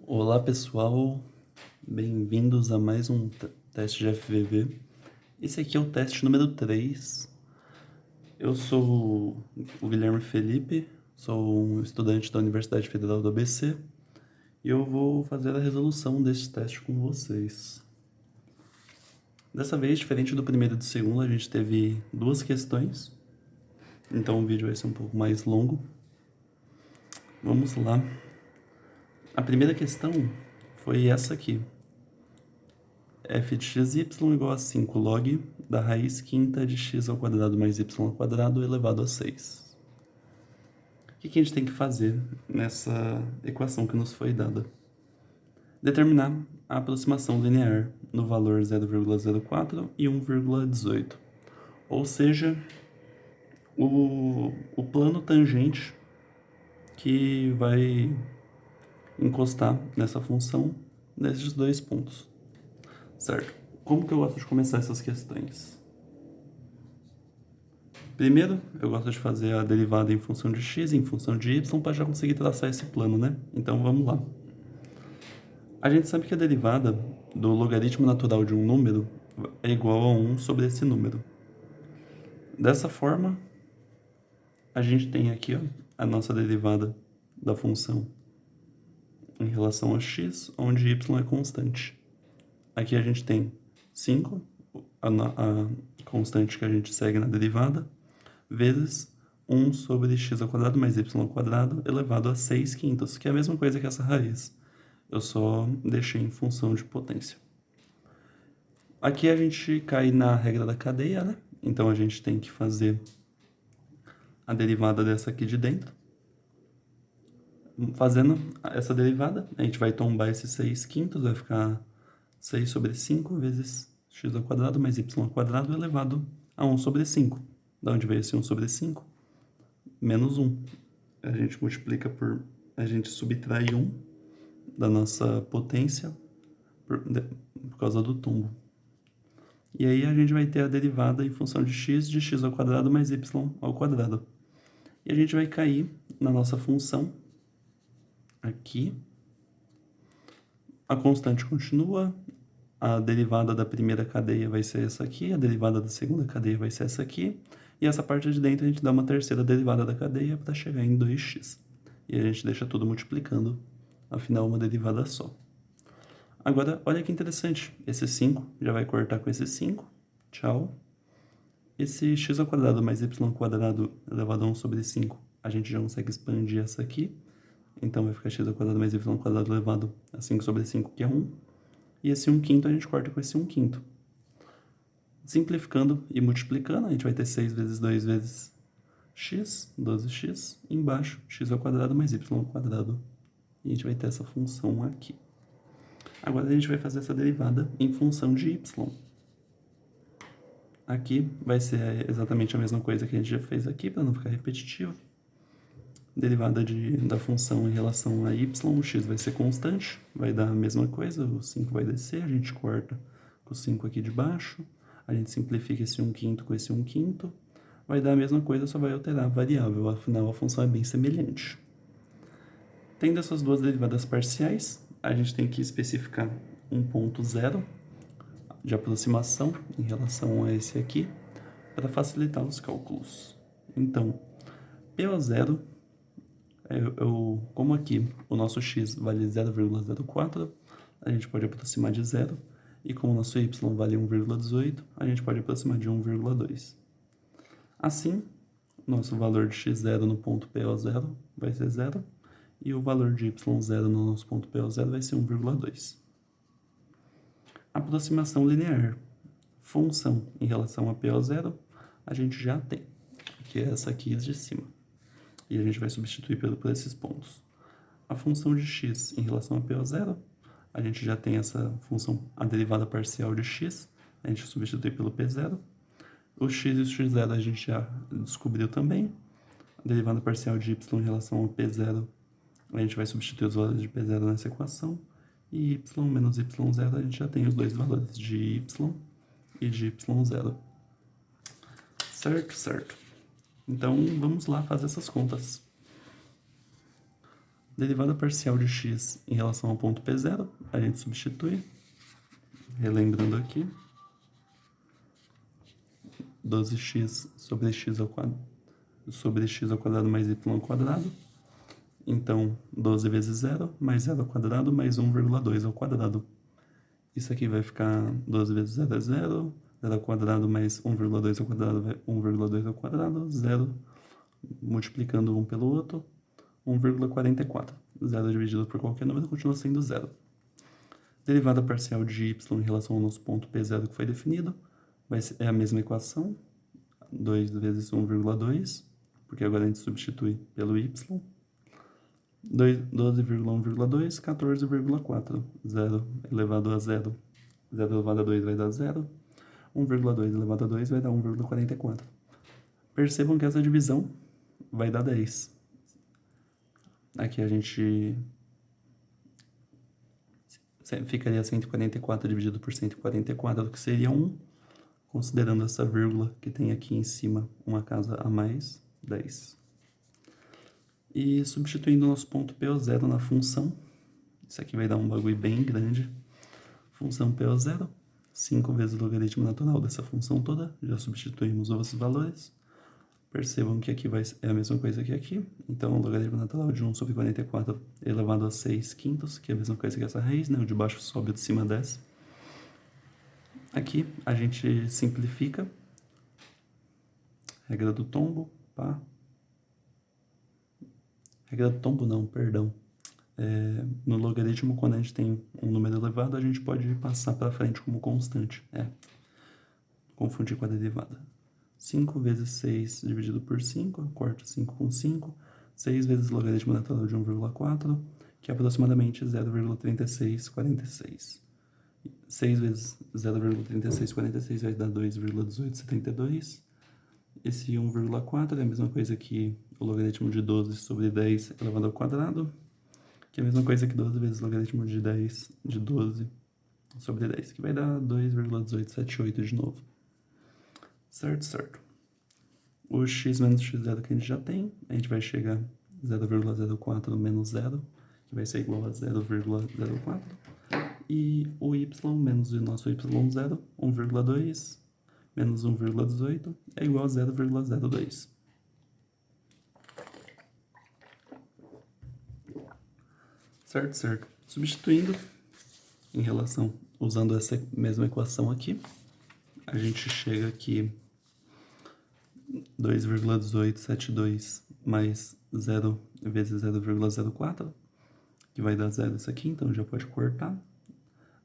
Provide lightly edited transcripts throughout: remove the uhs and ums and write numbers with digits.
Olá pessoal, bem-vindos a mais um teste de FVV. Esse aqui é o teste número 3. Eu sou o Guilherme Felipe, sou um estudante da Universidade Federal do ABC e eu vou fazer a resolução deste teste com vocês. Dessa vez, diferente do primeiro e do segundo, a gente teve duas questões, então o vídeo vai ser um pouco mais longo. Vamos lá. A primeira questão foi essa aqui. f de xy igual a 5 log da raiz quinta de x ao quadrado mais y ao quadrado elevado a 6. O que a gente tem que fazer nessa equação que nos foi dada? Determinar a aproximação linear no valor 0,04 e 1,18. Ou seja, o plano tangente que vai encostar nessa função nesses dois pontos. Certo? Como que eu gosto de começar essas questões? Primeiro, eu gosto de fazer a derivada em função de x e em função de y para já conseguir traçar esse plano, né? Então vamos lá. A gente sabe que a derivada do logaritmo natural de um número é igual a 1 sobre esse número. Dessa forma, a gente tem aqui ó, a nossa derivada da função em relação a x, onde y é constante. Aqui a gente tem 5, a constante que a gente segue na derivada, vezes 1 sobre x ao quadrado mais y ao quadrado elevado a 6 quintos, que é a mesma coisa que essa raiz. Eu só deixei em função de potência. Aqui a gente cai na regra da cadeia, né? Então a gente tem que fazer a derivada dessa aqui de dentro. Fazendo essa derivada, a gente vai tombar esses 6 quintos, vai ficar 6 sobre 5 vezes x ao quadrado mais y ao quadrado elevado a 1 sobre 5. Da onde veio esse 1 sobre 5? Menos 1. A gente multiplica por... A gente subtrai 1 da nossa potência por causa do tombo. E aí a gente vai ter a derivada em função de x ao quadrado mais y ao quadrado. E a gente vai cair na nossa função aqui. A constante continua. A derivada da primeira cadeia vai ser essa aqui, a derivada da segunda cadeia vai ser essa aqui, e essa parte de dentro a gente dá uma terceira derivada da cadeia para chegar em 2x. E a gente deixa tudo multiplicando, afinal uma derivada só. Agora, olha que interessante, esse 5 já vai cortar com esse 5, tchau. Esse x ao quadrado mais y ao quadrado elevado a 1 sobre 5, a gente já consegue expandir essa aqui, então vai ficar x ao quadrado mais y ao quadrado elevado a 5 sobre 5, que é 1. E esse 1 quinto a gente corta com esse 1 quinto. Simplificando e multiplicando, a gente vai ter 6 vezes 2 vezes x, 12x, embaixo x ao quadrado mais y ao quadrado. E a gente vai ter essa função aqui. Agora a gente vai fazer essa derivada em função de y. Aqui vai ser exatamente a mesma coisa que a gente já fez aqui, para não ficar repetitivo. Derivada da função em relação a y, o x vai ser constante, vai dar a mesma coisa, o 5 vai descer, a gente corta com o 5 aqui de baixo, a gente simplifica esse 1 quinto com esse 1 quinto, vai dar a mesma coisa, só vai alterar a variável, afinal a função é bem semelhante. Tendo essas duas derivadas parciais, a gente tem que especificar um ponto zero de aproximação em relação a esse aqui, para facilitar os cálculos. Então, PO0... como aqui o nosso x vale 0,04, a gente pode aproximar de 0, e como o nosso y vale 1,18, a gente pode aproximar de 1,2. Assim, nosso valor de x0 no ponto PO0 vai ser 0, e o valor de y0 no nosso ponto PO0 vai ser 1,2. Aproximação linear. Função em relação a PO0, a gente já tem, que é essa aqui de cima. E a gente vai substituir por esses pontos. A função de x em relação a PO0, a gente já tem essa função, a derivada parcial de x, a gente substitui pelo P0. O x e o x0 a gente já descobriu também. A derivada parcial de y em relação ao P0, a gente vai substituir os valores de P0 nessa equação. E y menos y0, a gente já tem os dois valores de y e de y0. Certo? Então, vamos lá fazer essas contas. Derivada parcial de x em relação ao ponto P0, a gente substitui, relembrando aqui, 12x sobre x ao quadrado mais y ao quadrado. Então, 12 vezes 0, mais 0 ao quadrado, mais 1,2 ao quadrado. Isso aqui vai ficar 12 vezes 0 é 0, 0 ao quadrado mais 1,2 ao quadrado vai 1,2 ao quadrado, 0 multiplicando um pelo outro, 1,44. 0 dividido por qualquer número continua sendo 0. Derivada parcial de y em relação ao nosso ponto P0 que foi definido, é a mesma equação, 2 vezes 1,2, porque agora a gente substitui pelo y. 12,1,2, 14,4. 0 elevado a 0. 0 elevado a 2 vai dar 0. 1,2 elevado a 2 vai dar 1,44. Percebam que essa divisão vai dar 10. Aqui a gente ficaria 144 dividido por 144, que seria 1. Considerando essa vírgula que tem aqui em cima, uma casa a mais, 10. E substituindo o nosso ponto PO0 na função, isso aqui vai dar um bagulho bem grande. Função PO0, 5 vezes o logaritmo natural dessa função toda, já substituímos os valores. Percebam que aqui é a mesma coisa que aqui, então o logaritmo natural de 1 sobre 44 elevado a 6 quintos, que é a mesma coisa que essa raiz, né? O de baixo sobe, o de cima desce. Aqui a gente simplifica, regra do tombo, pá. Regra do tombo não, perdão. No logaritmo, quando a gente tem um número elevado, a gente pode passar para frente como constante. Confundir com a derivada. 5 vezes 6 dividido por 5, eu corto 5 com 5. 6 vezes o logaritmo natural de 1,4, que é aproximadamente 0,3646. 6 vezes 0,3646 vai dar 2,1872. Esse 1,4 é a mesma coisa que o logaritmo de 12 sobre 10 elevado ao quadrado, que é a mesma coisa que 12 vezes o logaritmo de 10 de 12 sobre 10, que vai dar 2,1878 de novo. Certo. O x menos x0 que a gente já tem, a gente vai chegar a 0,04 menos 0, que vai ser igual a 0,04. E o y menos o nosso y0, 1,2 menos 1,18 é igual a 0,02. Certo. Substituindo em relação, usando essa mesma equação aqui, a gente chega aqui 2,1872 mais 0 vezes 0,04, que vai dar 0 isso aqui, então já pode cortar.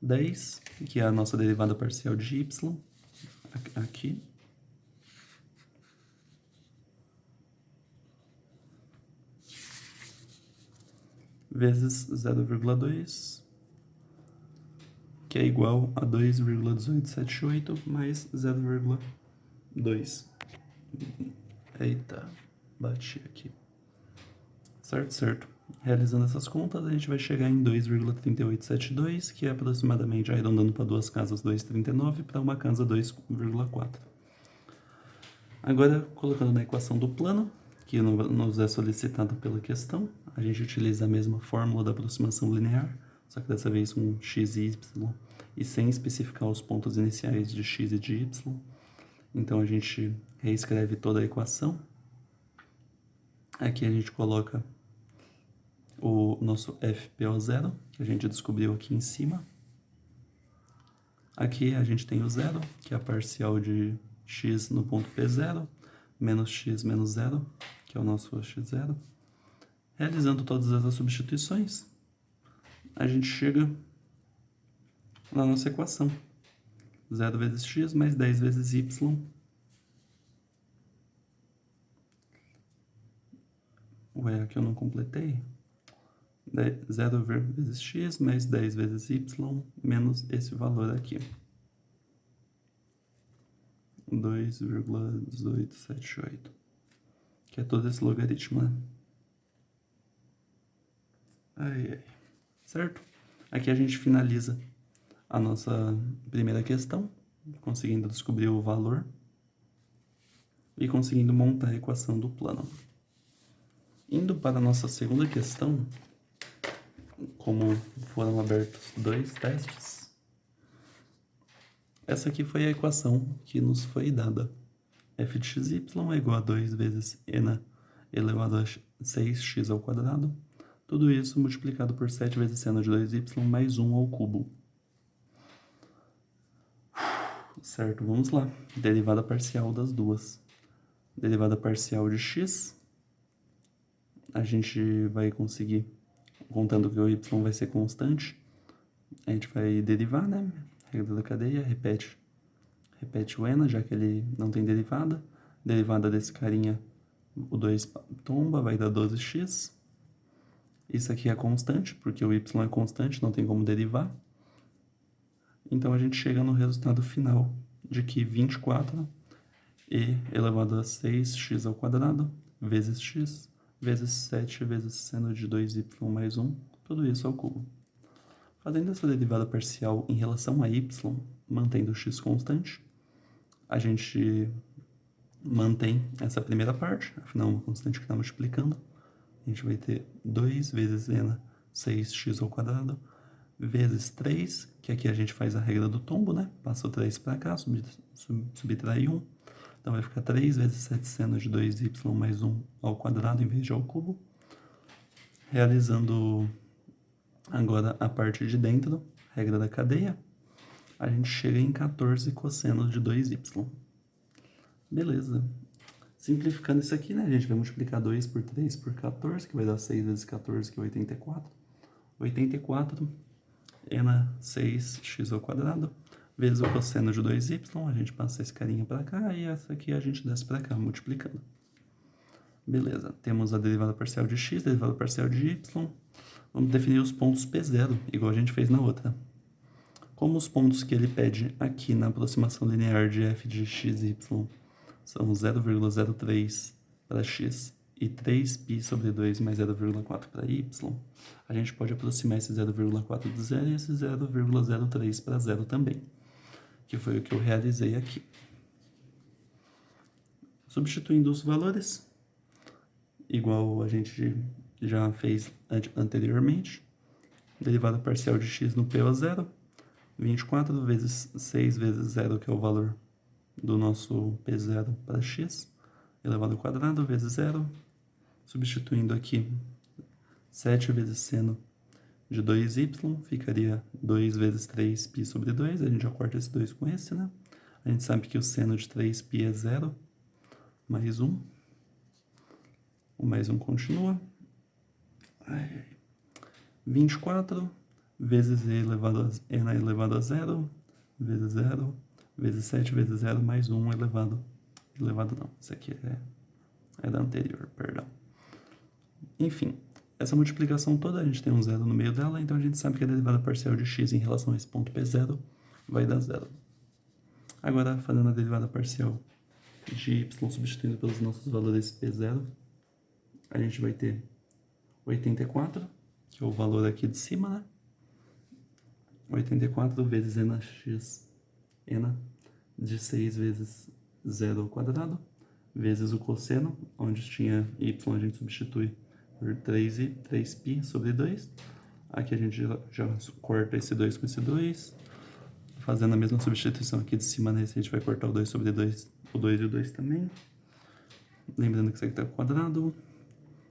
10, que é a nossa derivada parcial de y, aqui. Vezes 0,2, que é igual a 2,1878 mais 0,2. Eita, bati aqui. Certo. Realizando essas contas, a gente vai chegar em 2,3872, que é aproximadamente, arredondando para duas casas, 2,39, para uma casa, 2,4. Agora, colocando na equação do plano, que nos é solicitado pela questão, a gente utiliza a mesma fórmula da aproximação linear, só que dessa vez com x e y, e sem especificar os pontos iniciais de x e de y. Então, a gente reescreve toda a equação. Aqui a gente coloca o nosso FPO0, que a gente descobriu aqui em cima. Aqui a gente tem o zero, que é a parcial de x no ponto P0, menos x menos 0, que é o nosso x0. Realizando todas essas substituições, a gente chega na nossa equação. 0 vezes x mais 10 vezes y. Ué, aqui eu não completei. 0 vezes x mais 10 vezes y menos esse valor aqui. 2,1878. Que é todo esse logaritmo, né? Certo? Aqui a gente finaliza a nossa primeira questão, conseguindo descobrir o valor e conseguindo montar a equação do plano. Indo para a nossa segunda questão, como foram abertos 2 testes, essa aqui foi a equação que nos foi dada. f de xy é igual a 2 vezes n elevado a 6x ao quadrado. Tudo isso multiplicado por 7 vezes seno de 2y mais 1 ao cubo. Certo, vamos lá. Derivada parcial das duas. Derivada parcial de x, a gente vai conseguir, contando que o y vai ser constante, a gente vai derivar, né? Regra da cadeia, repete o n, já que ele não tem derivada. Derivada desse carinha, o 2 tomba, vai dar 12x. Isso aqui é constante, porque o y é constante, não tem como derivar. Então, a gente chega no resultado final de que 24 e elevado a 6x ao quadrado vezes x vezes 7 vezes seno de 2y mais 1, tudo isso ao cubo. Fazendo essa derivada parcial em relação a y, mantendo x constante, a gente mantém essa primeira parte, afinal é uma constante que está multiplicando. A gente vai ter 2 vezes n 6x ao quadrado vezes 3, que aqui a gente faz a regra do tombo, né? Passa o 3 para cá, subtrai 1. Então vai ficar 3 vezes 7 seno de 2y mais 1 ao quadrado em vez de ao cubo. Realizando agora a parte de dentro, regra da cadeia, a gente chega em 14 cosseno de 2y. Beleza. Simplificando isso aqui, né? A gente vai multiplicar 2 por 3 por 14, que vai dar 6 vezes 14, que é 84. 84 n 6x ao quadrado, vezes o cosseno de 2y, a gente passa esse carinha para cá e essa aqui a gente desce para cá, multiplicando. Beleza, temos a derivada parcial de x, derivada parcial de y. Vamos definir os pontos P0, igual a gente fez na outra. Como os pontos que ele pede aqui na aproximação linear de f de x e y são 0,03 para x e 3π sobre 2 mais 0,4 para y, a gente pode aproximar esse 0,4 de 0 e esse 0,03 para 0 também, que foi o que eu realizei aqui. Substituindo os valores, igual a gente já fez anteriormente, derivada parcial de x no P ao 0, 24 vezes 6 vezes 0, que é o valor do nosso P0 para x, elevado ao quadrado, vezes 0. Substituindo aqui 7 vezes seno de 2y, ficaria 2 vezes 3π sobre 2, a gente já corta esse 2 com esse, né? A gente sabe que o seno de 3π é 0, mais 1. O mais 1 continua. 24 vezes n elevado a 0, vezes 0, vezes 7 vezes 0, mais 1 elevado não, isso aqui é da anterior, perdão. Enfim, essa multiplicação toda, a gente tem um zero no meio dela, então a gente sabe que a derivada parcial de x em relação a esse ponto P0 vai dar 0. Agora, fazendo a derivada parcial de y substituindo pelos nossos valores P0, a gente vai ter 84, que é o valor aqui de cima, né? 84 vezes nx, n de 6 vezes 0 ao quadrado, vezes o cosseno, onde tinha y, a gente substitui por 3π sobre 2. Aqui a gente já corta esse 2 com esse 2. Fazendo a mesma substituição aqui de cima nesse, a gente vai cortar o 2 sobre 2, o 2 e o 2 também. Lembrando que isso aqui está quadrado.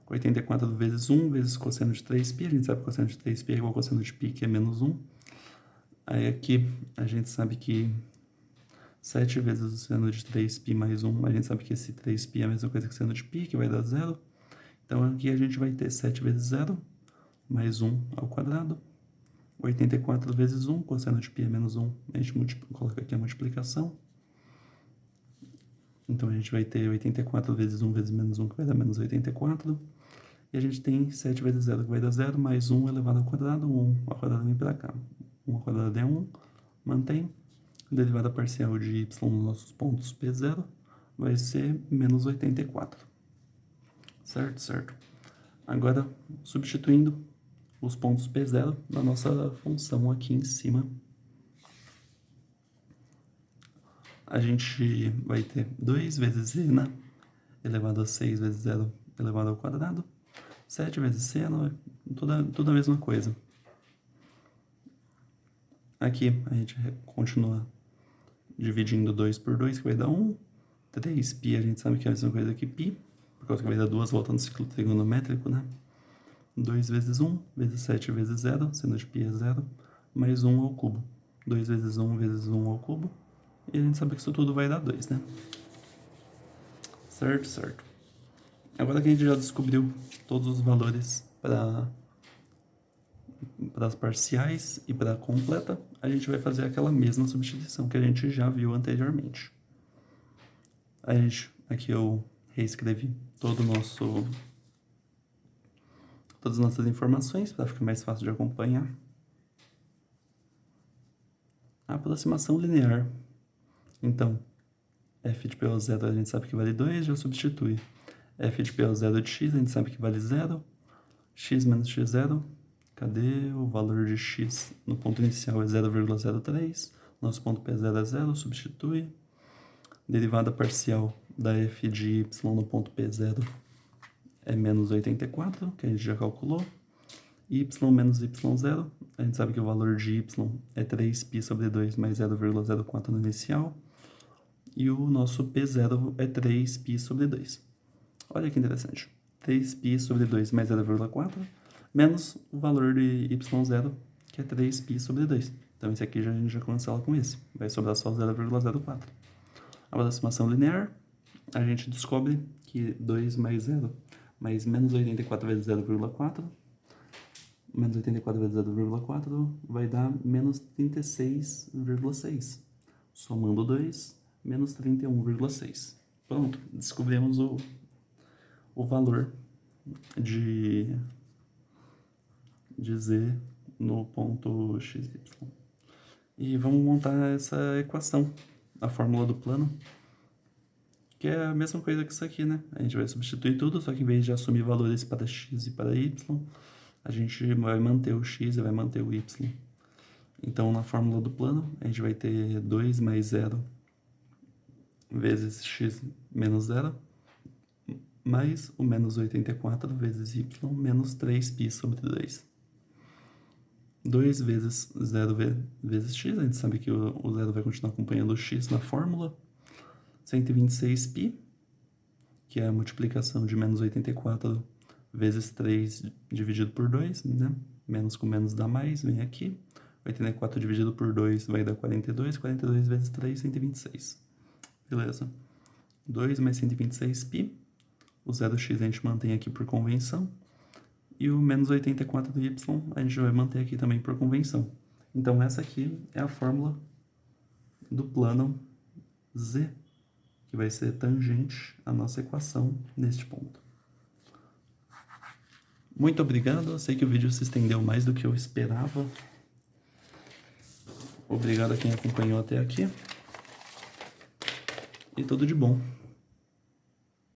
84 vezes 1 vezes cosseno de 3π. A gente sabe que cosseno de 3π é igual ao cosseno de π, que é menos 1. Aí aqui a gente sabe que 7 vezes o seno de 3π mais 1, a gente sabe que esse 3π é a mesma coisa que o seno de π, que vai dar 0. Então aqui a gente vai ter 7 vezes 0, mais 1 ao quadrado. 84 vezes 1, cosseno de π é menos 1, a gente coloca aqui a multiplicação. Então a gente vai ter 84 vezes 1 vezes menos 1, que vai dar menos 84. E a gente tem 7 vezes 0, que vai dar 0, mais 1 elevado ao quadrado, 1 ao quadrado vem para cá. 1 ao quadrado é 1, mantém. A derivada parcial de y nos nossos pontos P0 vai ser menos 84. Certo? Agora, substituindo os pontos P0 na nossa função aqui em cima, a gente vai ter 2 vezes n elevado a 6 vezes 0 elevado ao quadrado, 7 vezes seno, tudo a mesma coisa. Aqui a gente continua dividindo 2 por 2, que vai dar 1. 3π a gente sabe que é a mesma coisa que π, por causa que vai dar 2 voltas no ciclo trigonométrico, né? 2 vezes 1, vezes 7 vezes 0, sendo de π é 0, mais 1 ao cubo. 2 vezes 1 vezes 1 ao cubo. E a gente sabe que isso tudo vai dar 2, né? Certo, certo. Agora que a gente já descobriu todos os valores para as parciais e para a completa, a gente vai fazer aquela mesma substituição que a gente já viu anteriormente. Aqui eu reescrevi todas as nossas informações para ficar mais fácil de acompanhar. A aproximação linear. Então, f de PO0 a gente sabe que vale 2, já substitui. F de PO0 de x a gente sabe que vale 0. X menos x0. Cadê o valor de x no ponto inicial? É 0,03. Nosso ponto P0 é 0, substitui. Derivada parcial da f de y no ponto P0 é menos 84, que a gente já calculou. Y menos y0, a gente sabe que o valor de y é 3π sobre 2 mais 0,04 no inicial. E o nosso P0 é 3π sobre 2. Olha que interessante. 3π sobre 2 mais 0,4 menos o valor de y0, que é 3π sobre 2. Então, esse aqui a gente já cancela com esse. Vai sobrar só 0,04. Aproximação linear, a gente descobre que 2 mais 0 mais menos 84 vezes 0,4, menos 84 vezes 0,4 vai dar menos 36,6. Somando 2, menos 31,6. Pronto, descobrimos o valor de z no ponto xy. E vamos montar essa equação, a fórmula do plano, que é a mesma coisa que isso aqui, né? A gente vai substituir tudo, só que em vez de assumir valores para x e para y, a gente vai manter o x e vai manter o y. Então, na fórmula do plano, a gente vai ter 2 mais 0 vezes x menos 0, mais o menos 84 vezes y menos 3π sobre 2. 2 vezes 0 vezes x, a gente sabe que o 0 vai continuar acompanhando o x na fórmula. 126π, que é a multiplicação de menos 84 vezes 3 dividido por 2, né? Menos com menos dá mais, vem aqui. 84 dividido por 2 vai dar 42, 42 vezes 3, 126. Beleza. 2 mais 126π. O 0x a gente mantém aqui por convenção. E o menos 84 do y a gente vai manter aqui também por convenção. Então, essa aqui é a fórmula do plano z, que vai ser tangente à nossa equação neste ponto. Muito obrigado, eu sei que o vídeo se estendeu mais do que eu esperava. Obrigado a quem acompanhou até aqui. E tudo de bom.